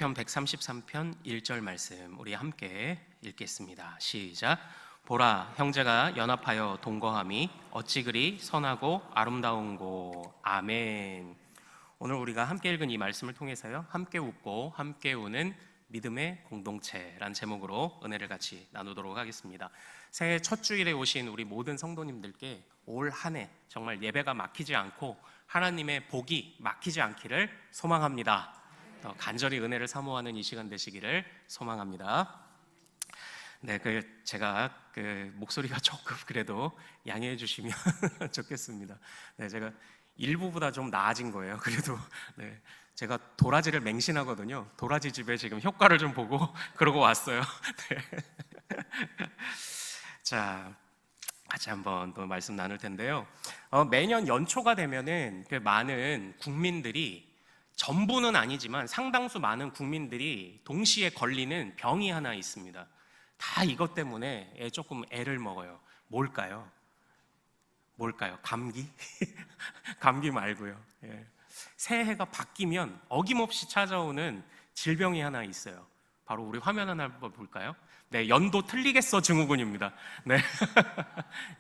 시편 133편 1절 말씀 우리 함께 읽겠습니다. 시작. 보라, 형제가 연합하여 동거함이 어찌 그리 선하고 아름다운고. 아멘. 오늘 우리가 함께 읽은 이 말씀을 통해서요, 함께 웃고 함께 우는 믿음의 공동체란 제목으로 은혜를 같이 나누도록 하겠습니다. 새해 첫 주일에 오신 우리 모든 성도님들께 올 한 해 정말 예배가 막히지 않고 하나님의 복이 막히지 않기를 소망합니다. 간절히 은혜를 사모하는 이 시간 되시기를 소망합니다. 네, 제가 목소리가 조금 그래도 양해해 주시면 좋겠습니다. 네, 제가 일부보다 좀 나아진 거예요. 그래도 네, 제가 도라지를 맹신하거든요. 도라지 집에 지금 효과를 좀 보고 그러고 왔어요. 네. 자, 같이 한번 또 말씀 나눌 텐데요. 매년 연초가 되면은 많은 국민들이, 전부는 아니지만 상당수 많은 국민들이 동시에 걸리는 병이 하나 있습니다. 다 이것 때문에 조금 애를 먹어요. 뭘까요? 감기? 감기 말고요. 예. 새해가 바뀌면 어김없이 찾아오는 질병이 하나 있어요. 바로 우리 화면 하나 한번 볼까요? 네, 연도 틀리겠어 증후군입니다. 네,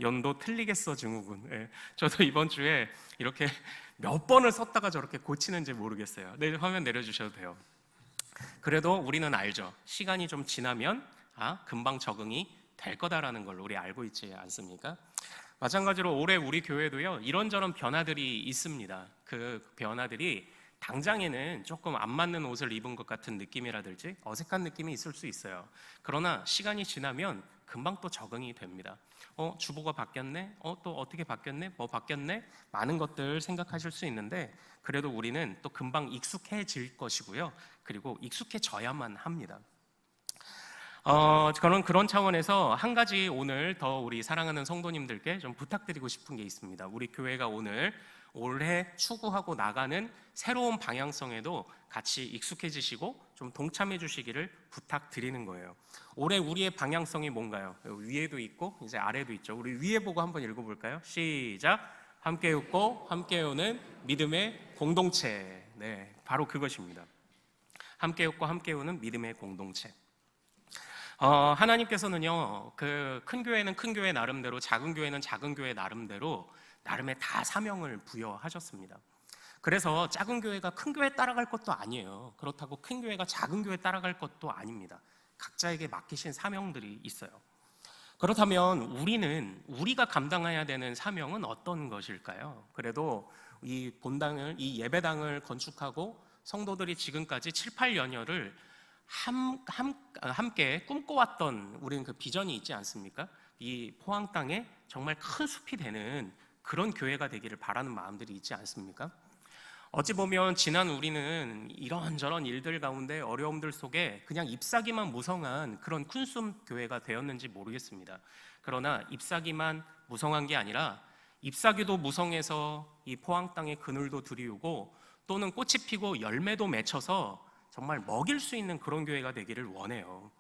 연도 틀리겠어 증후군. 네, 저도 이번 주에 이렇게 몇 번을 썼다가 저렇게 고치는지 모르겠어요. 네, 화면 내려주셔도 돼요. 그래도 우리는 알죠. 시간이 좀 지나면 금방 적응이 될 거다라는 걸 우리 알고 있지 않습니까? 마찬가지로 올해 우리 교회도요, 이런저런 변화들이 있습니다. 그 변화들이 당장에는 조금 안 맞는 옷을 입은 것 같은 느낌이라든지 어색한 느낌이 있을 수 있어요. 그러나 시간이 지나면 금방 또 적응이 됩니다. 주보가 바뀌었네? 또 어떻게 바뀌었네? 뭐 바뀌었네? 많은 것들 생각하실 수 있는데, 그래도 우리는 또 금방 익숙해질 것이고요. 그리고 익숙해져야만 합니다. 저는 그런 차원에서 한 가지 오늘 더 우리 사랑하는 성도님들께 좀 부탁드리고 싶은 게 있습니다. 우리 교회가 올해 추구하고 나가는 새로운 방향성에도 같이 익숙해지시고 좀 동참해 주시기를 부탁드리는 거예요. 올해 우리의 방향성이 뭔가요? 위에도 있고 이제 아래도 있죠. 우리 위에 보고 한번 읽어볼까요? 시작. 함께 웃고 함께 우는 믿음의 공동체. 네, 바로 그것입니다. 함께 웃고 함께 우는 믿음의 공동체. 하나님께서는요, 큰 교회는 큰 교회 나름대로, 작은 교회는 작은 교회 나름대로 나름의 다 사명을 부여하셨습니다. 그래서 작은 교회가 큰 교회 따라갈 것도 아니에요. 그렇다고 큰 교회가 작은 교회 따라갈 것도 아닙니다. 각자에게 맡기신 사명들이 있어요. 그렇다면 우리가 감당해야 되는 사명은 어떤 것일까요? 그래도 이 본당을, 이 예배당을 건축하고 성도들이 지금까지 7, 8년여를 함께 꿈꿔왔던 우리는 그 비전이 있지 않습니까? 이 포항 땅에 정말 큰 숲이 되는 그런 교회가 되기를 바라는 마음들이 있지 않습니까? 어찌 보면 지난 우리는 이런저런 일들 가운데 어려움들 속에 그냥 잎사귀만 무성한 그런 큰숨 교회가 되었는지 모르겠습니다. 그러나 잎사귀만 무성한 게 아니라 잎사귀도 무성해서 이 포항 땅에 그늘도 드리우고 또는 꽃이 피고 열매도 맺혀서 정말 먹일 수 있는 그런 교회가 되기를 원해요.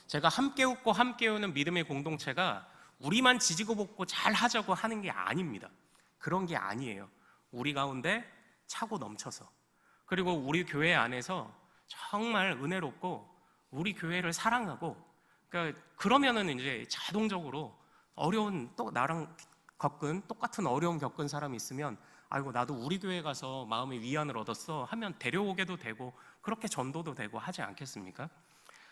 제가 함께 웃고 함께 우는 믿음의 공동체가 우리만 지지고 볶고 잘 하자고 하는 게 아닙니다. 그런 게 아니에요. 우리 가운데 차고 넘쳐서, 그리고 우리 교회 안에서 정말 은혜롭고 우리 교회를 사랑하고, 그러면은 이제 자동적으로 어려운, 또 나랑 똑같은 어려움 겪은 사람이 있으면 아이고 나도 우리 교회 가서 마음의 위안을 얻었어 하면 데려오게도 되고 그렇게 전도도 되고 하지 않겠습니까?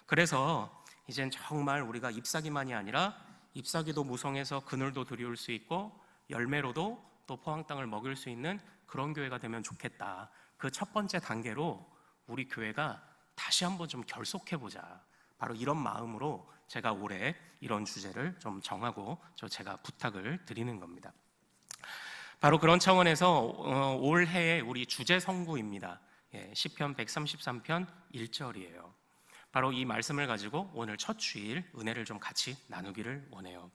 그래서 이젠 정말 우리가 잎사귀만이 아니라 잎사귀도 무성해서 그늘도 드리울 수 있고 열매로도 또 포항 땅을 먹일 수 있는 그런 교회가 되면 좋겠다. 그 첫 번째 단계로 우리 교회가 다시 한번 좀 결속해보자. 바로 이런 마음으로 제가 올해 이런 주제를 좀 정하고 제가 부탁을 드리는 겁니다. 바로 그런 차원에서 올해의 우리 주제 성구입니다. 시편 133편 1절이에요. 바로 이 말씀을 가지고 오늘 첫 주일 은혜를 좀 같이 나누기를 원해요.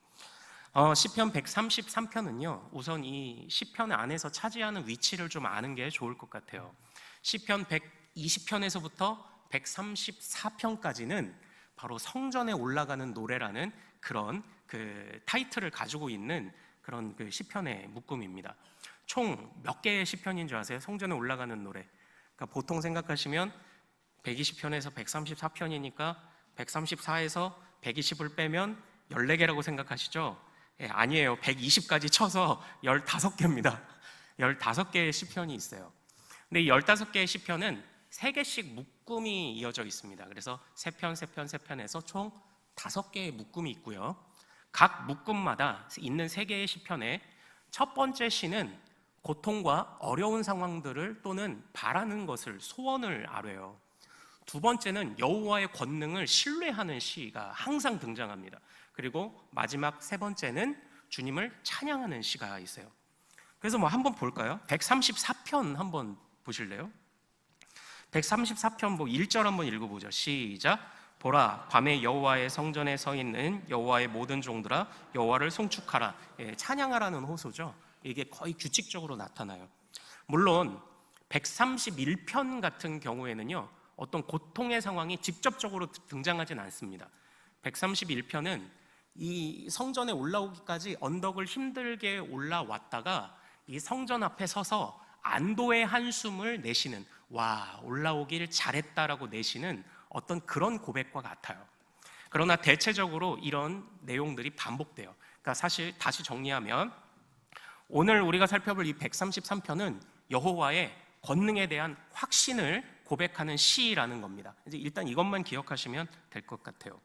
시편 133편은요, 우선 이 시편 안에서 차지하는 위치를 좀 아는 게 좋을 것 같아요. 시편 120편에서부터 134편까지는 바로 성전에 올라가는 노래라는 그런 타이틀을 가지고 있는 그런 시편의 묶음입니다. 총 몇 개의 시편인 줄 아세요? 성전에 올라가는 노래. 그러니까 보통 생각하시면 120편에서 134편이니까 134에서 120을 빼면 14개라고 생각하시죠? 예, 아니에요. 120까지 쳐서 15개입니다. 15개의 시편이 있어요. 근데 이 15개의 시편은 3개씩 묶음이 이어져 있습니다. 그래서 3편, 3편, 3편에서 총 5개의 묶음이 있고요. 각 묶음마다 있는 3개의 시편에 첫 번째 시는 고통과 어려운 상황들을 또는 바라는 것을, 소원을 아뢰요. 두 번째는 여호와의 권능을 신뢰하는 시가 항상 등장합니다. 그리고 마지막 세 번째는 주님을 찬양하는 시가 있어요. 그래서 한번 볼까요? 134편 한번 보실래요? 134편 1절 한번 읽어보죠. 시작. 보라, 밤에 여호와의 성전에 서 있는 여호와의 모든 종들아, 여호와를 송축하라. 예, 찬양하라는 호소죠. 이게 거의 규칙적으로 나타나요. 물론 131편 같은 경우에는요, 어떤 고통의 상황이 직접적으로 등장하진 않습니다. 131편은 이 성전에 올라오기까지 언덕을 힘들게 올라왔다가 이 성전 앞에 서서 안도의 한숨을 내쉬는, 와, 올라오길 잘했다라고 내쉬는 어떤 그런 고백과 같아요. 그러나 대체적으로 이런 내용들이 반복돼요. 그러니까 사실 다시 정리하면 오늘 우리가 살펴볼 이 133편은 여호와의 권능에 대한 확신을 고백하는 시라는 겁니다. 이제 일단 이것만 기억하시면 될 것 같아요.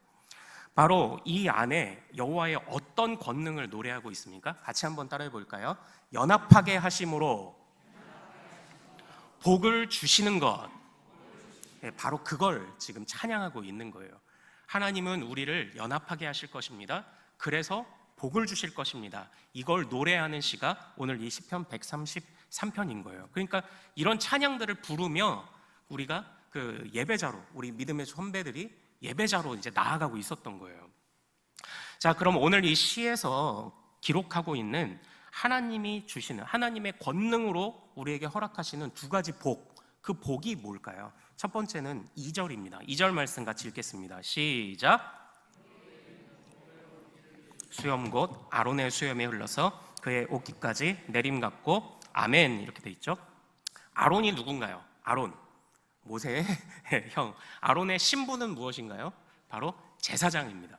바로 이 안에 여호와의 어떤 권능을 노래하고 있습니까? 같이 한번 따라해 볼까요? 연합하게 하심으로 복을 주시는 것. 바로 그걸 지금 찬양하고 있는 거예요. 하나님은 우리를 연합하게 하실 것입니다. 그래서 복을 주실 것입니다. 이걸 노래하는 시가 오늘 이 시편 133편인 거예요. 그러니까 이런 찬양들을 부르며 우리가 그 예배자로, 우리 믿음의 선배들이 예배자로 이제 나아가고 있었던 거예요. 자, 그럼 오늘 이 시에서 기록하고 있는 하나님이 주시는, 하나님의 권능으로 우리에게 허락하시는 두 가지 복, 그 복이 뭘까요? 첫 번째는 2절입니다. 2절 말씀 같이 읽겠습니다. 시작. 수염 곧 아론의 수염에 흘러서 그의 옷깃까지 내림 같고, 아멘, 이렇게 돼 있죠. 아론이 누군가요? 아론, 모세의 형. 아론의 신분은 무엇인가요? 바로 제사장입니다.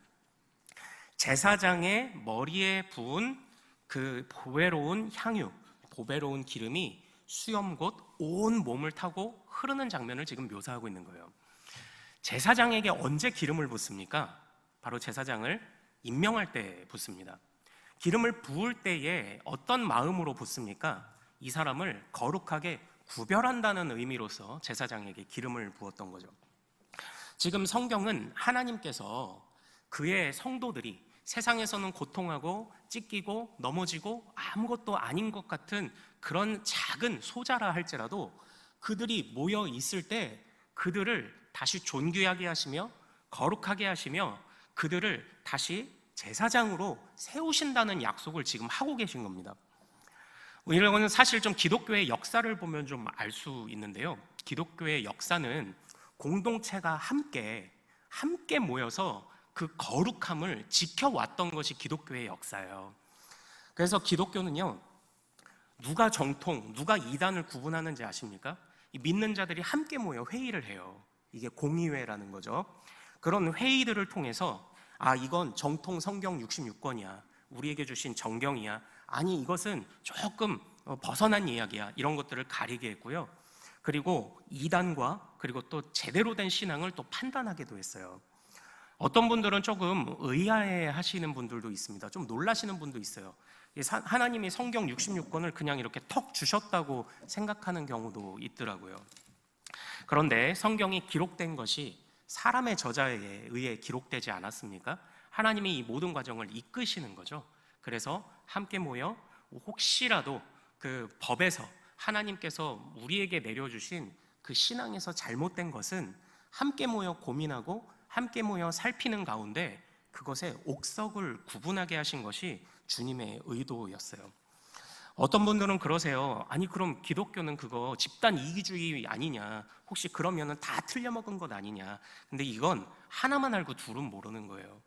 제사장의 머리에 부은 그 보배로운 향유, 보배로운 기름이 수염 곧 온 몸을 타고 흐르는 장면을 지금 묘사하고 있는 거예요. 제사장에게 언제 기름을 붓습니까? 바로 제사장을 임명할 때 붓습니다. 기름을 부을 때에 어떤 마음으로 붓습니까? 이 사람을 거룩하게 구별한다는 의미로서 제사장에게 기름을 부었던 거죠. 지금 성경은 하나님께서 그의 성도들이 세상에서는 고통하고 찢기고 넘어지고 아무것도 아닌 것 같은 그런 작은 소자라 할지라도 그들이 모여 있을 때 그들을 다시 존귀하게 하시며 거룩하게 하시며 그들을 다시 제사장으로 세우신다는 약속을 지금 하고 계신 겁니다. 이거는 사실 좀 기독교의 역사를 보면 좀 알 수 있는데요. 기독교의 역사는 공동체가 함께 모여서 그 거룩함을 지켜왔던 것이 기독교의 역사예요. 그래서 기독교는요, 누가 정통, 누가 이단을 구분하는지 아십니까? 이 믿는 자들이 함께 모여 회의를 해요. 이게 공의회라는 거죠. 그런 회의들을 통해서 이건 정통 성경 66권이야, 우리에게 주신 정경이야, 아니 이것은 조금 벗어난 이야기야, 이런 것들을 가리게 했고요. 그리고 이단과 그리고 또 제대로 된 신앙을 또 판단하기도 했어요. 어떤 분들은 조금 의아해 하시는 분들도 있습니다. 좀 놀라시는 분도 있어요. 하나님이 성경 66권을 그냥 이렇게 턱 주셨다고 생각하는 경우도 있더라고요. 그런데 성경이 기록된 것이 사람의 저자에 의해 기록되지 않았습니까? 하나님이 이 모든 과정을 이끄시는 거죠. 그래서 함께 모여 혹시라도 그 법에서 하나님께서 우리에게 내려주신 그 신앙에서 잘못된 것은 함께 모여 고민하고 함께 모여 살피는 가운데 그것의 옥석을 구분하게 하신 것이 주님의 의도였어요. 어떤 분들은 그러세요. 아니 그럼 기독교는 그거 집단 이기주의 아니냐, 혹시 그러면은 다 틀려먹은 것 아니냐. 근데 이건 하나만 알고 둘은 모르는 거예요.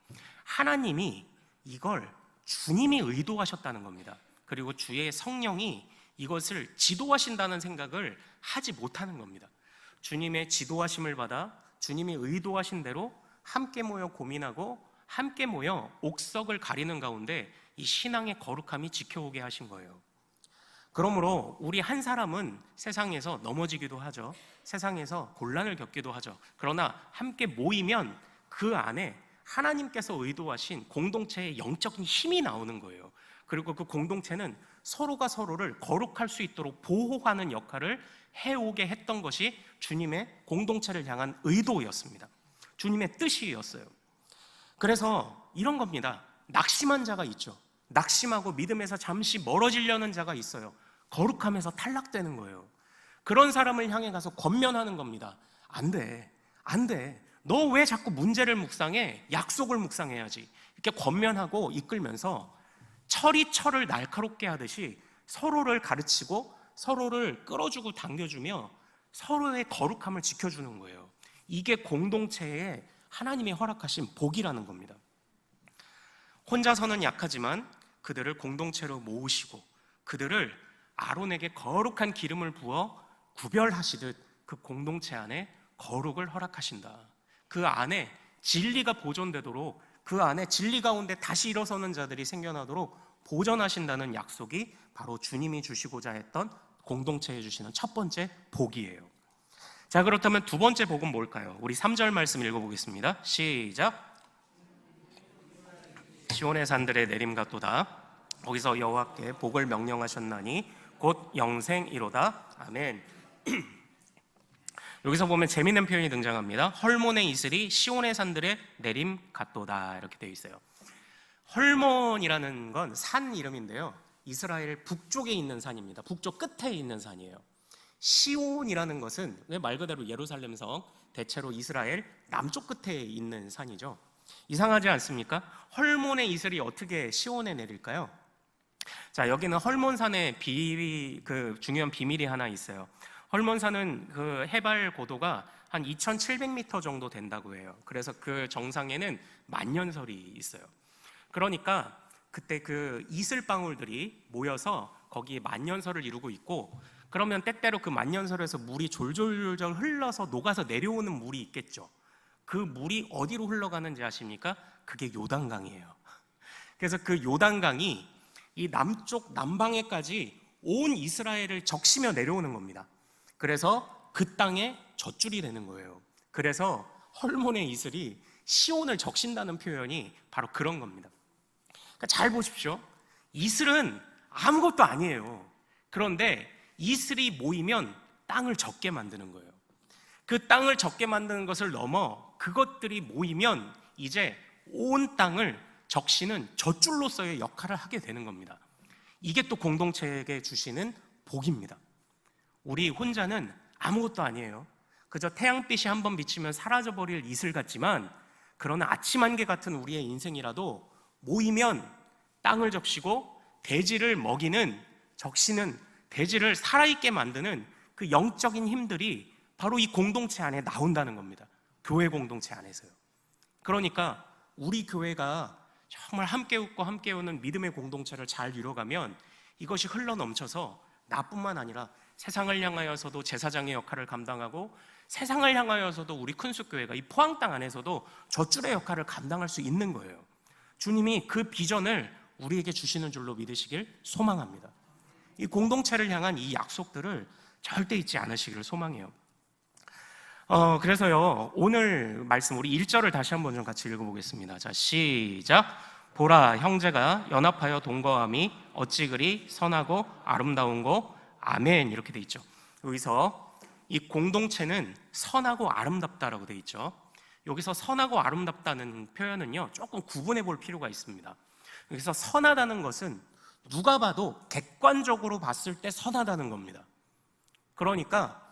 하나님이 이걸 주님이 의도하셨다는 겁니다. 그리고 주의 성령이 이것을 지도하신다는 생각을 하지 못하는 겁니다. 주님의 지도하심을 받아 주님이 의도하신 대로 함께 모여 고민하고 함께 모여 옥석을 가리는 가운데 이 신앙의 거룩함이 지켜오게 하신 거예요. 그러므로 우리 한 사람은 세상에서 넘어지기도 하죠. 세상에서 곤란을 겪기도 하죠. 그러나 함께 모이면 그 안에 하나님께서 의도하신 공동체의 영적인 힘이 나오는 거예요. 그리고 그 공동체는 서로가 서로를 거룩할 수 있도록 보호하는 역할을 해오게 했던 것이 주님의 공동체를 향한 의도였습니다. 주님의 뜻이었어요. 그래서 이런 겁니다. 낙심한 자가 있죠. 낙심하고 믿음에서 잠시 멀어지려는 자가 있어요. 거룩함에서 탈락되는 거예요. 그런 사람을 향해 가서 권면하는 겁니다. 안 돼, 안 돼. 너 왜 자꾸 문제를 묵상해? 약속을 묵상해야지. 이렇게 권면하고 이끌면서 철이 철을 날카롭게 하듯이 서로를 가르치고 서로를 끌어주고 당겨주며 서로의 거룩함을 지켜주는 거예요. 이게 공동체에 하나님이 허락하신 복이라는 겁니다. 혼자서는 약하지만 그들을 공동체로 모으시고 그들을 아론에게 거룩한 기름을 부어 구별하시듯 그 공동체 안에 거룩을 허락하신다. 그 안에 진리가 보존되도록, 그 안에 진리 가운데 다시 일어서는 자들이 생겨나도록 보존하신다는 약속이 바로 주님이 주시고자 했던 공동체에 주시는 첫 번째 복이에요. 자, 그렇다면 두 번째 복은 뭘까요? 우리 3절 말씀 읽어보겠습니다. 시작. 시온의 산들의 내림 같도다. 거기서 여호와께 복을 명령하셨나니 곧 영생이로다. 아멘. 여기서 보면 재미있는 표현이 등장합니다. 헐몬의 이슬이 시온의 산들의 내림 같도다, 이렇게 되어 있어요. 헐몬이라는 건 산 이름인데요, 이스라엘 북쪽에 있는 산입니다. 북쪽 끝에 있는 산이에요. 시온이라는 것은 말 그대로 예루살렘 성, 대체로 이스라엘 남쪽 끝에 있는 산이죠. 이상하지 않습니까? 헐몬의 이슬이 어떻게 시온에 내릴까요? 자, 여기는 헐몬산의 중요한 비밀이 하나 있어요. 헐몬산은 그 해발 고도가 한 2,700m 정도 된다고 해요. 그래서 그 정상에는 만년설이 있어요. 그러니까 그때 그 이슬방울들이 모여서 거기에 만년설을 이루고 있고, 그러면 때때로 그 만년설에서 물이 졸졸졸 흘러서 녹아서 내려오는 물이 있겠죠. 그 물이 어디로 흘러가는지 아십니까? 그게 요단강이에요. 그래서 그 요단강이 이 남쪽 남방에까지 온 이스라엘을 적시며 내려오는 겁니다. 그래서 그 땅에 젖줄이 되는 거예요. 그래서 헐몬의 이슬이 시온을 적신다는 표현이 바로 그런 겁니다. 그러니까 잘 보십시오. 이슬은 아무것도 아니에요. 그런데 이슬이 모이면 땅을 적게 만드는 거예요. 그 땅을 적게 만드는 것을 넘어 그것들이 모이면 이제 온 땅을 적시는 젖줄로서의 역할을 하게 되는 겁니다. 이게 또 공동체에게 주시는 복입니다. 우리 혼자는 아무것도 아니에요. 그저 태양빛이 한번 비치면 사라져버릴 이슬 같지만, 그러나 아침 안개 같은 우리의 인생이라도 모이면 땅을 적시고 대지를 먹이는, 적시는, 대지를 살아있게 만드는 그 영적인 힘들이 바로 이 공동체 안에 나온다는 겁니다. 교회 공동체 안에서요. 그러니까 우리 교회가 정말 함께 웃고 함께 우는 믿음의 공동체를 잘 이뤄가면 이것이 흘러넘쳐서 나뿐만 아니라 세상을 향하여서도 제사장의 역할을 감당하고, 세상을 향하여서도 우리 큰숲교회가 이 포항 땅 안에서도 젖줄의 역할을 감당할 수 있는 거예요. 주님이 그 비전을 우리에게 주시는 줄로 믿으시길 소망합니다. 이 공동체를 향한 이 약속들을 절대 잊지 않으시기를 소망해요. 그래서요, 오늘 말씀 우리 1절을 다시 한번 좀 같이 읽어보겠습니다. 자, 시작. 보라, 형제가 연합하여 동거함이 어찌 그리 선하고 아름다운고. 아멘. 이렇게 돼 있죠. 여기서 이 공동체는 선하고 아름답다라고 돼 있죠. 여기서 선하고 아름답다는 표현은요, 조금 구분해 볼 필요가 있습니다. 여기서 선하다는 것은 누가 봐도 객관적으로 봤을 때 선하다는 겁니다. 그러니까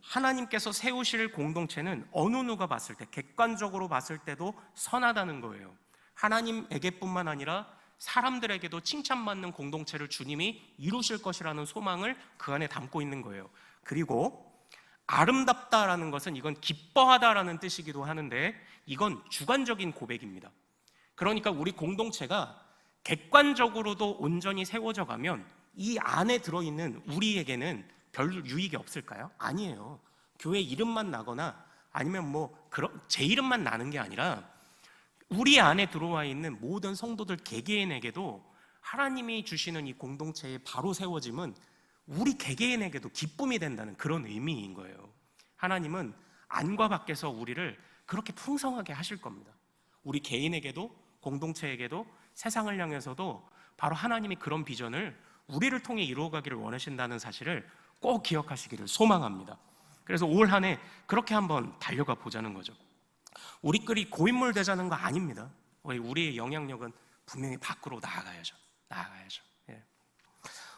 하나님께서 세우실 공동체는 어느 누가 봤을 때, 객관적으로 봤을 때도 선하다는 거예요. 하나님에게뿐만 아니라 사람들에게도 칭찬받는 공동체를 주님이 이루실 것이라는 소망을 그 안에 담고 있는 거예요. 그리고 아름답다라는 것은 이건 기뻐하다라는 뜻이기도 하는데, 이건 주관적인 고백입니다. 그러니까 우리 공동체가 객관적으로도 온전히 세워져 가면 이 안에 들어있는 우리에게는 별 유익이 없을까요? 아니에요. 교회 이름만 나거나 아니면 제 이름만 나는 게 아니라 우리 안에 들어와 있는 모든 성도들 개개인에게도 하나님이 주시는 이 공동체의 바로 세워짐은 우리 개개인에게도 기쁨이 된다는 그런 의미인 거예요. 하나님은 안과 밖에서 우리를 그렇게 풍성하게 하실 겁니다. 우리 개인에게도 공동체에게도 세상을 향해서도 바로 하나님이 그런 비전을 우리를 통해 이루어가기를 원하신다는 사실을 꼭 기억하시기를 소망합니다. 그래서 올 한 해 그렇게 한번 달려가 보자는 거죠. 우리끼리 고인물 되자는 거 아닙니다. 우리의 영향력은 분명히 밖으로 나아가야죠. 예.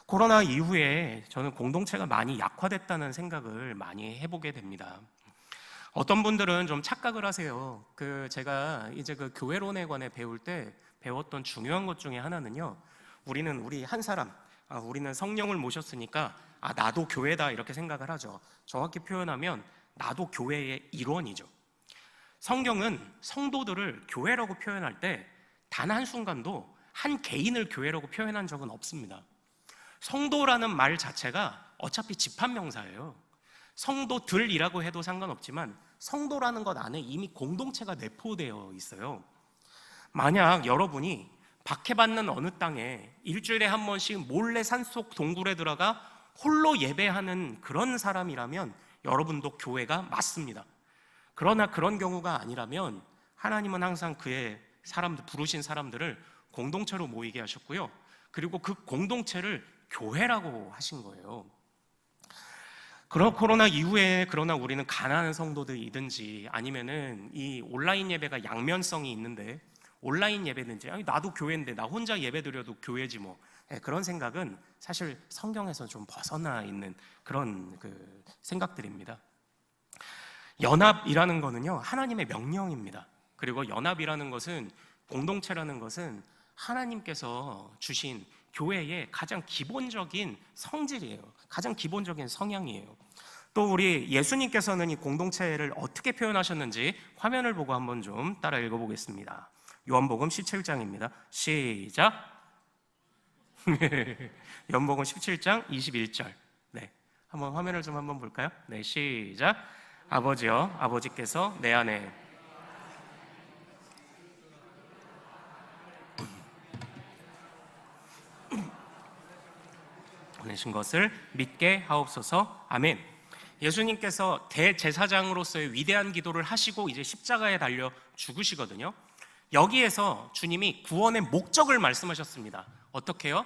코로나 이후에 저는 공동체가 많이 약화됐다는 생각을 많이 해보게 됩니다. 어떤 분들은 좀 착각을 하세요. 제가 이제 교회론에 관해 배울 때 배웠던 중요한 것 중에 하나는요, 우리 한 사람, 우리는 성령을 모셨으니까 나도 교회다 이렇게 생각을 하죠. 정확히 표현하면 나도 교회의 일원이죠. 성경은 성도들을 교회라고 표현할 때 단 한순간도 한 개인을 교회라고 표현한 적은 없습니다. 성도라는 말 자체가 어차피 집합명사예요. 성도들이라고 해도 상관없지만 성도라는 것 안에 이미 공동체가 내포되어 있어요. 만약 여러분이 박해받는 어느 땅에 일주일에 한 번씩 몰래 산속 동굴에 들어가 홀로 예배하는 그런 사람이라면 여러분도 교회가 맞습니다. 그러나 그런 경우가 아니라면 하나님은 항상 그의 부르신 사람들을 공동체로 모이게 하셨고요. 그리고 그 공동체를 교회라고 하신 거예요. 코로나 이후에 그러나 우리는 가난한 성도들이든지 아니면은 이 온라인 예배가 양면성이 있는데 온라인 예배든지 나도 교회인데 나 혼자 예배 드려도 교회지 뭐 그런 생각은 사실 성경에서 좀 벗어나 있는 그런 생각들입니다. 연합이라는 거는요 하나님의 명령입니다. 그리고 연합이라는 것은 공동체라는 것은 하나님께서 주신 교회의 가장 기본적인 성질이에요. 가장 기본적인 성향이에요. 또 우리 예수님께서는 이 공동체를 어떻게 표현하셨는지 화면을 보고 한번 좀 따라 읽어보겠습니다. 요한복음 17장입니다. 시작. 요한복음 17장 21절. 네, 한번 화면을 좀 한번 볼까요? 네, 시작. 아버지여, 아버지께서 내 안에 보내신 것을 믿게 하옵소서. 아멘. 예수님께서 대제사장으로서의 위대한 기도를 하시고 이제 십자가에 달려 죽으시거든요. 여기에서 주님이 구원의 목적을 말씀하셨습니다. 어떻게요?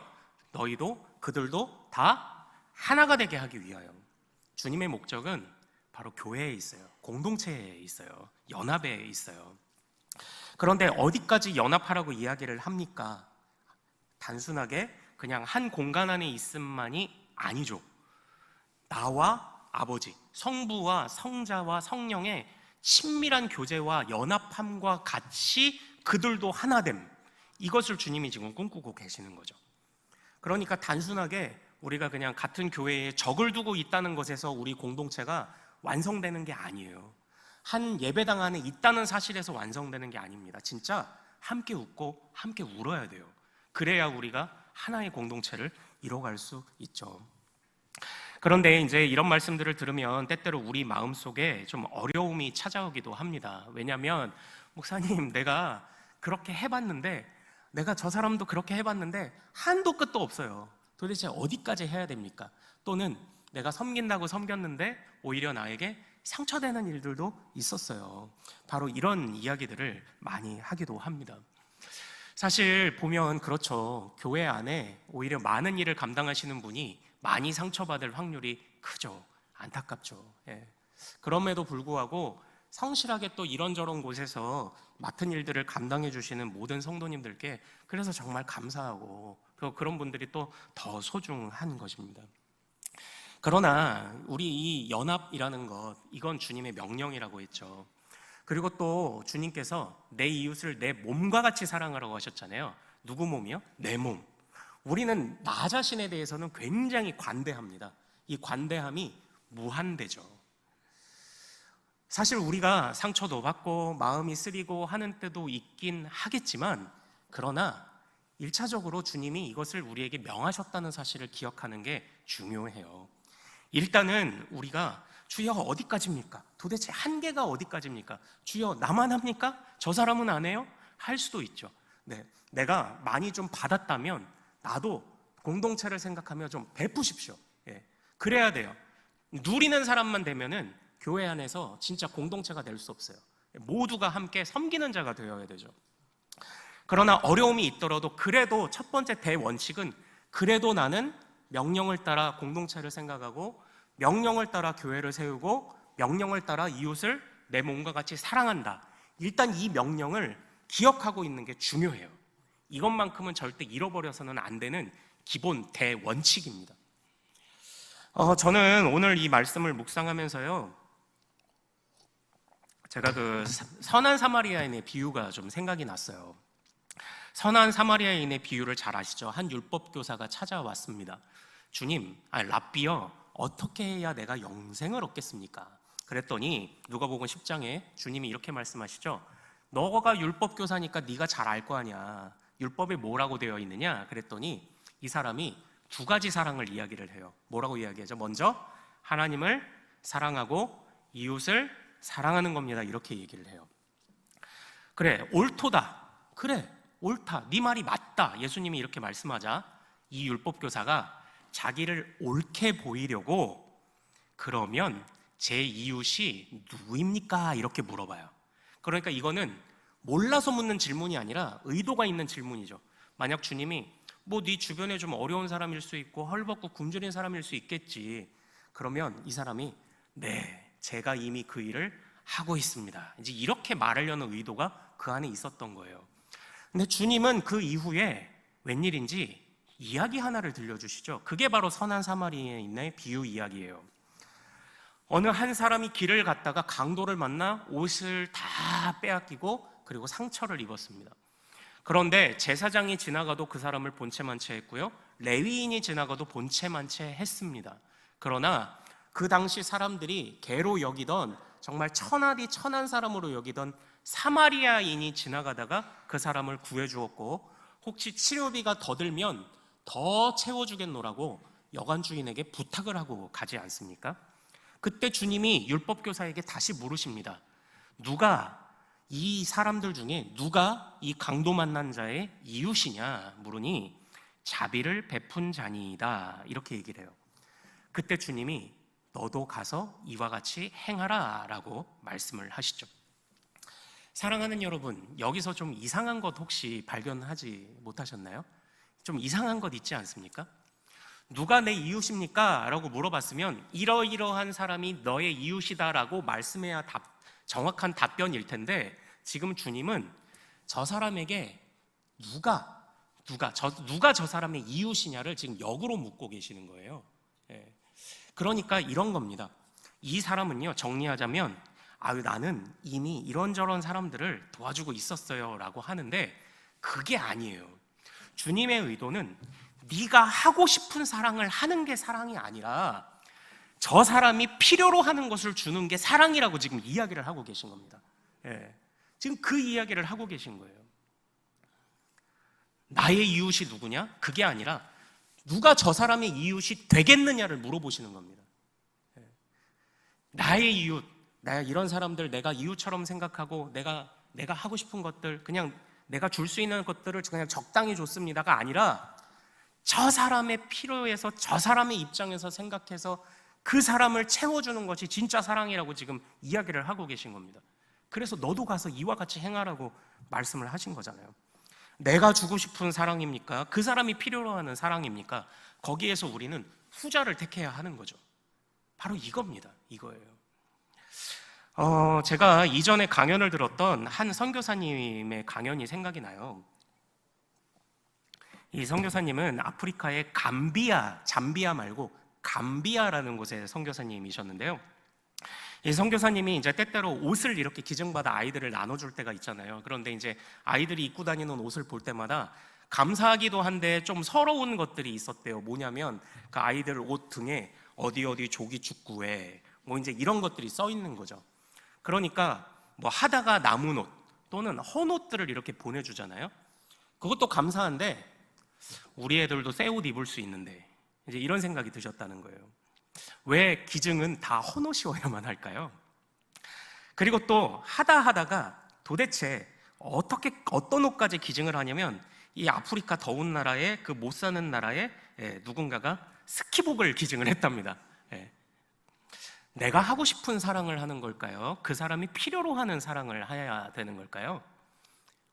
너희도 그들도 다 하나가 되게 하기 위하여. 주님의 목적은 바로 교회에 있어요. 공동체에 있어요. 연합에 있어요. 그런데 어디까지 연합하라고 이야기를 합니까? 단순하게 그냥 한 공간 안에 있음만이 아니죠. 나와 아버지, 성부와 성자와 성령의 친밀한 교제와 연합함과 같이 그들도 하나됨, 이것을 주님이 지금 꿈꾸고 계시는 거죠. 그러니까 단순하게 우리가 그냥 같은 교회에 적을 두고 있다는 것에서 우리 공동체가 완성되는 게 아니에요. 한 예배당 안에 있다는 사실에서 완성되는 게 아닙니다. 진짜 함께 웃고 함께 울어야 돼요. 그래야 우리가 하나의 공동체를 이뤄갈 수 있죠. 그런데 이제 이런 말씀들을 들으면 때때로 우리 마음속에 좀 어려움이 찾아오기도 합니다. 왜냐하면 목사님, 내가 그렇게 해봤는데, 내가 저 사람도 그렇게 해봤는데 한도 끝도 없어요. 도대체 어디까지 해야 됩니까? 또는 내가 섬긴다고 섬겼는데 오히려 나에게 상처되는 일들도 있었어요. 바로 이런 이야기들을 많이 하기도 합니다. 사실 보면 그렇죠. 교회 안에 오히려 많은 일을 감당하시는 분이 많이 상처받을 확률이 크죠. 안타깝죠. 예. 그럼에도 불구하고 성실하게 또 이런저런 곳에서 맡은 일들을 감당해 주시는 모든 성도님들께 그래서 정말 감사하고 또 그런 분들이 또 더 소중한 것입니다. 그러나 우리 이 연합이라는 것, 이건 주님의 명령이라고 했죠. 그리고 또 주님께서 내 이웃을 내 몸과 같이 사랑하라고 하셨잖아요. 누구 몸이요? 내 몸. 우리는 나 자신에 대해서는 굉장히 관대합니다. 이 관대함이 무한대죠. 사실 우리가 상처도 받고 마음이 쓰리고 하는 때도 있긴 하겠지만, 그러나 1차적으로 주님이 이것을 우리에게 명하셨다는 사실을 기억하는 게 중요해요. 일단은 우리가 주여 어디까지입니까? 도대체 한계가 어디까지입니까? 주여 나만 합니까? 저 사람은 안 해요? 할 수도 있죠. 네, 내가 많이 좀 받았다면 나도 공동체를 생각하며 좀 베푸십시오. 예, 그래야 돼요. 누리는 사람만 되면은 교회 안에서 진짜 공동체가 될 수 없어요. 모두가 함께 섬기는 자가 되어야 되죠. 그러나 어려움이 있더라도 그래도 첫 번째 대원칙은 그래도 나는 명령을 따라 공동체를 생각하고 명령을 따라 교회를 세우고 명령을 따라 이웃을 내 몸과 같이 사랑한다. 일단 이 명령을 기억하고 있는 게 중요해요. 이것만큼은 절대 잃어버려서는 안 되는 기본 대원칙입니다. 저는 오늘 이 말씀을 묵상하면서요, 제가 그 선한 사마리아인의 비유가 좀 생각이 났어요. 선한 사마리아인의 비유를 잘 아시죠? 한 율법 교사가 찾아왔습니다. 주님, 랍비여, 어떻게 해야 내가 영생을 얻겠습니까? 그랬더니 누가복음 10장에 주님이 이렇게 말씀하시죠. 너가 율법 교사니까 네가 잘 알 거 아니야. 율법에 뭐라고 되어 있느냐? 그랬더니 이 사람이 두 가지 사랑을 이야기를 해요. 뭐라고 이야기하죠? 먼저 하나님을 사랑하고 이웃을 사랑하는 겁니다. 이렇게 얘기를 해요. 그래, 옳도다. 그래, 옳다. 네 말이 맞다. 예수님이 이렇게 말씀하자 이 율법 교사가 자기를 옳게 보이려고 그러면 제 이웃이 누구입니까? 이렇게 물어봐요. 그러니까 이거는 몰라서 묻는 질문이 아니라 의도가 있는 질문이죠. 만약 주님이 뭐 네 주변에 좀 어려운 사람일 수 있고 헐벗고 굶주린 사람일 수 있겠지. 그러면 이 사람이 네, 제가 이미 그 일을 하고 있습니다. 이제 이렇게 말하려는 의도가 그 안에 있었던 거예요. 근데 주님은 그 이후에 웬일인지 이야기 하나를 들려주시죠. 그게 바로 선한 사마리아인의 비유 이야기예요. 어느 한 사람이 길을 갔다가 강도를 만나 옷을 다 빼앗기고 그리고 상처를 입었습니다. 그런데 제사장이 지나가도 그 사람을 본체만체 했고요, 레위인이 지나가도 본체만체 했습니다. 그러나 그 당시 사람들이 개로 여기던, 정말 천하디 천한 사람으로 여기던 사마리아인이 지나가다가 그 사람을 구해주었고, 혹시 치료비가 더 들면 더 채워주겠노라고 여관 주인에게 부탁을 하고 가지 않습니까? 그때 주님이 율법교사에게 다시 물으십니다. 이 사람들 중에 누가 이 강도 만난 자의 이웃이냐 물으니 자비를 베푼 자니이다, 이렇게 얘기를 해요. 그때 주님이 너도 가서 이와 같이 행하라 라고 말씀을 하시죠. 사랑하는 여러분, 여기서 좀 이상한 것 혹시 발견하지 못하셨나요? 좀 이상한 것 있지 않습니까? 누가 내 이웃입니까? 라고 물어봤으면 이러이러한 사람이 너의 이웃이다 라고 말씀해야 정확한 답변일 텐데, 지금 주님은 저 사람에게 누가 저 사람의 이웃이냐를 지금 역으로 묻고 계시는 거예요. 그러니까 이런 겁니다. 이 사람은요, 정리하자면 나는 이미 이런저런 사람들을 도와주고 있었어요 라고 하는데 그게 아니에요. 주님의 의도는 네가 하고 싶은 사랑을 하는 게 사랑이 아니라 저 사람이 필요로 하는 것을 주는 게 사랑이라고 지금 이야기를 하고 계신 겁니다. 지금 그 이야기를 하고 계신 거예요. 나의 이웃이 누구냐? 그게 아니라 누가 저 사람의 이웃이 되겠느냐를 물어보시는 겁니다. 나의 이웃, 이런 사람들 내가 이웃처럼 생각하고 내가 하고 싶은 것들, 그냥 내가 줄 수 있는 것들을 그냥 적당히 줬습니다가 아니라 저 사람의 필요에서 저 사람의 입장에서 생각해서 그 사람을 채워주는 것이 진짜 사랑이라고 지금 이야기를 하고 계신 겁니다. 그래서 너도 가서 이와 같이 행하라고 말씀을 하신 거잖아요. 내가 주고 싶은 사랑입니까? 그 사람이 필요로 하는 사랑입니까? 거기에서 우리는 후자를 택해야 하는 거죠. 바로 이겁니다. 이거예요. 제가 이전에 강연을 들었던 한 선교사님의 강연이 생각이 나요. 이 선교사님은 아프리카의 잠비아 말고 감비아라는 곳의 선교사님이셨는데요. 이 선교사님이 이제 때때로 옷을 이렇게 기증받아 아이들을 나눠줄 때가 있잖아요. 그런데 이제 아이들이 입고 다니는 옷을 볼 때마다 감사하기도 한데 좀 서러운 것들이 있었대요. 뭐냐면 그 아이들 옷 등에 어디 조기 축구회 뭐 이제 이런 것들이 써 있는 거죠. 그러니까 뭐 하다가 남은 옷 또는 헌 옷들을 이렇게 보내주잖아요. 그것도 감사한데 우리 애들도 새 옷 입을 수 있는데 이제 이런 생각이 드셨다는 거예요. 왜 기증은 다 헌옷이어야만 할까요? 그리고 또 하다가 도대체 어떤 옷까지 기증을 하냐면 이 아프리카 더운 나라에 그 못 사는 나라에 누군가가 스키복을 기증을 했답니다. 내가 하고 싶은 사랑을 하는 걸까요? 그 사람이 필요로 하는 사랑을 해야 되는 걸까요?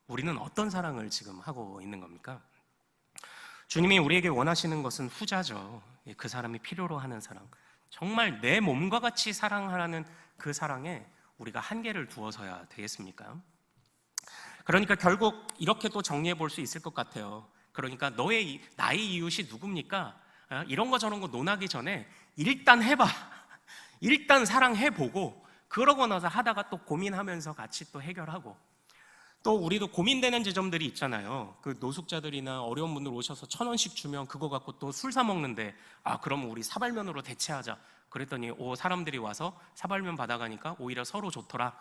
우리는 어떤 사랑을 지금 하고 있는 겁니까? 주님이 우리에게 원하시는 것은 후자죠. 그 사람이 필요로 하는 사랑, 정말 내 몸과 같이 사랑하라는 그 사랑에 우리가 한계를 두어서야 되겠습니까? 그러니까 결국 이렇게 또 정리해 볼 수 있을 것 같아요. 그러니까 나의 이웃이 누굽니까? 이런 거 저런 거 논하기 전에 일단 해봐. 일단 사랑해보고 그러고 나서 하다가 또 고민하면서 같이 또 해결하고, 또 우리도 고민되는 지점들이 있잖아요. 그 노숙자들이나 어려운 분들 오셔서 1,000원씩 주면 그거 갖고 또 술 사 먹는데, 그럼 우리 사발면으로 대체하자. 그랬더니 사람들이 와서 사발면 받아가니까 오히려 서로 좋더라.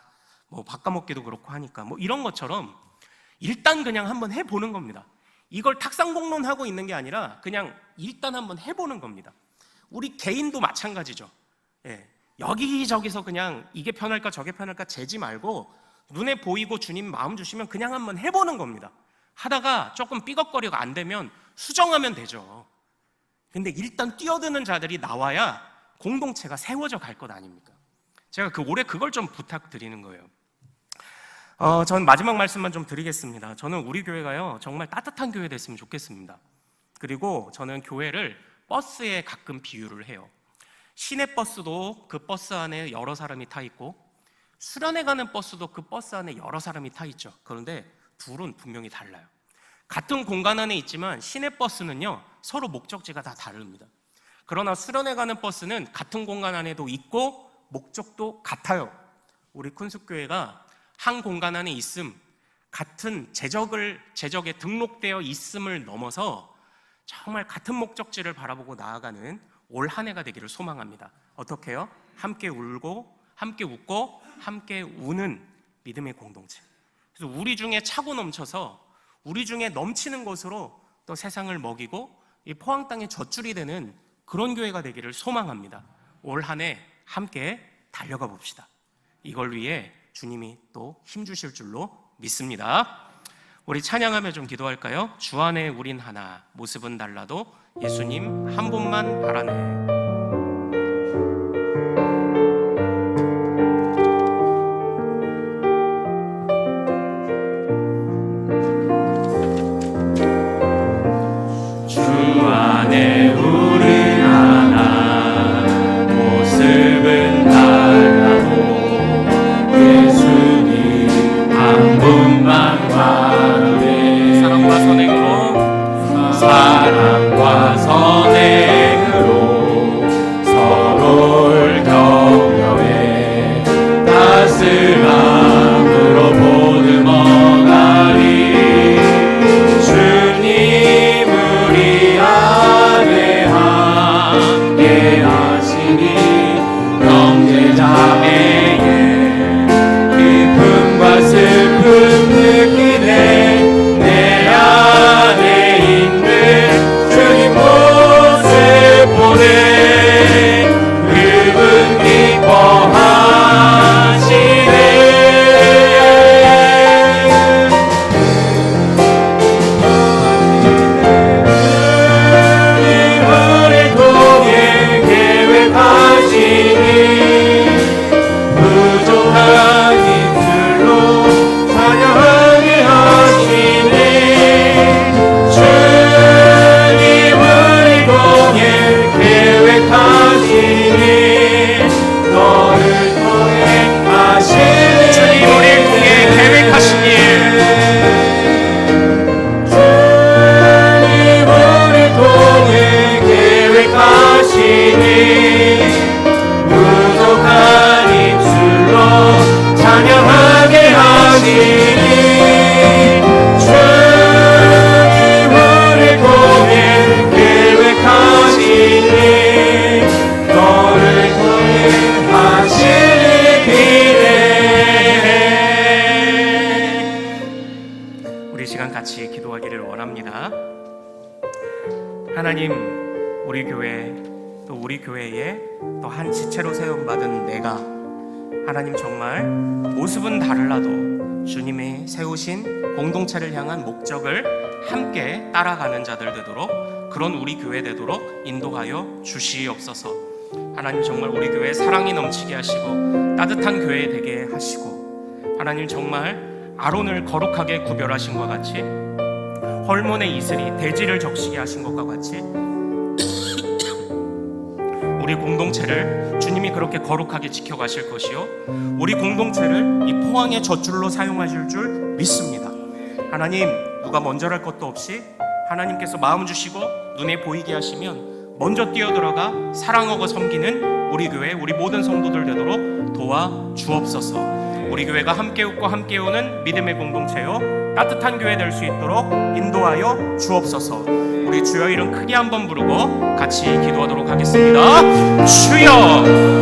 뭐 바꿔먹기도 그렇고 하니까, 뭐 이런 것처럼 일단 그냥 한번 해보는 겁니다. 이걸 탁상공론하고 있는 게 아니라 그냥 일단 한번 해보는 겁니다. 우리 개인도 마찬가지죠. 여기저기서 그냥 이게 편할까 저게 편할까 재지 말고 눈에 보이고 주님 마음 주시면 그냥 한번 해보는 겁니다. 하다가 조금 삐걱거리고 안 되면 수정하면 되죠. 근데 일단 뛰어드는 자들이 나와야 공동체가 세워져 갈 것 아닙니까? 제가 올해 그걸 좀 부탁드리는 거예요. 전 마지막 말씀만 좀 드리겠습니다. 저는 우리 교회가요 정말 따뜻한 교회 됐으면 좋겠습니다. 그리고 저는 교회를 버스에 가끔 비유를 해요. 시내버스도 그 버스 안에 여러 사람이 타 있고, 수련회 가는 버스도 그 버스 안에 여러 사람이 타 있죠. 그런데 둘은 분명히 달라요. 같은 공간 안에 있지만 시내버스는요 서로 목적지가 다 다릅니다. 그러나 수련회 가는 버스는 같은 공간 안에도 있고 목적도 같아요. 우리 쿤숙교회가 한 공간 안에 있음, 같은 제적에 등록되어 있음을 넘어서 정말 같은 목적지를 바라보고 나아가는 올 한 해가 되기를 소망합니다. 어떻게 해요? 함께 울고 함께 웃고 함께 우는 믿음의 공동체. 그래서 우리 중에 차고 넘쳐서 우리 중에 넘치는 것으로 또 세상을 먹이고 이 포항 땅의 젖줄이 되는 그런 교회가 되기를 소망합니다. 올 한 해 함께 달려가 봅시다. 이걸 위해 주님이 또 힘주실 줄로 믿습니다. 우리 찬양하며 좀 기도할까요? 주 안에 우린 하나, 모습은 달라도 예수님 한 분만 바라네. 주 안에 우린 하나, 모습은 달라도 예수님 한 분만 바라네. 사랑과 선행으로 서로를 격려해 따스함으로 보듬어가리. 주님 우리 안에 함께 하시니 형제자매의 기쁨과 슬픔 느끼네. 내 안에 있는 주님 모습 보네. 그분 기뻐하시네. 우리 통해 계획하시니 부족한 입술로 찬양하게 하시네. 주님 우리 통해 계획하시니 너를 통해 하시니. 주님 우리를 통해 계획하시니 주님 우리 통해 계획하시니 부족한 입술로 찬양하게 하시니. 주님 우리 통해 계획하시니 너를 통해 하시니 기대해. 우리 시간 같이 기도하기를 원합니다. 하나님, 우리 교회 또 또 우리 교회에 또 한 지체로 세움받은 내가 하나님 정말 모습은 다르라도 주님이 세우신 공동체를 향한 목적을 함께 따라가는 자들 되도록, 그런 우리 교회 되도록 인도하여 주시옵소서. 하나님 정말 우리 교회에 사랑이 넘치게 하시고 따뜻한 교회 되게 하시고, 하나님 정말 아론을 거룩하게 구별하신 것 같이 헐몬의 이슬이 대지를 적시게 하신 것과 같이 우리 공동체를 주님이 그렇게 거룩하게 지켜가실 것이요, 우리 공동체를 이 포항의 젖줄로 사용하실 줄 믿습니다. 하나님, 누가 먼저랄 것도 없이 하나님께서 마음 주시고 눈에 보이게 하시면 먼저 뛰어들어가 사랑하고 섬기는 우리 교회, 우리 모든 성도들 되도록 도와주옵소서. 우리 교회가 함께 웃고 함께 우는 믿음의 공동체요, 따뜻한 교회 될 수 있도록 인도하여 주옵소서. 우리 주여 이름 크게 한번 부르고 같이 기도하도록 하겠습니다. 주여!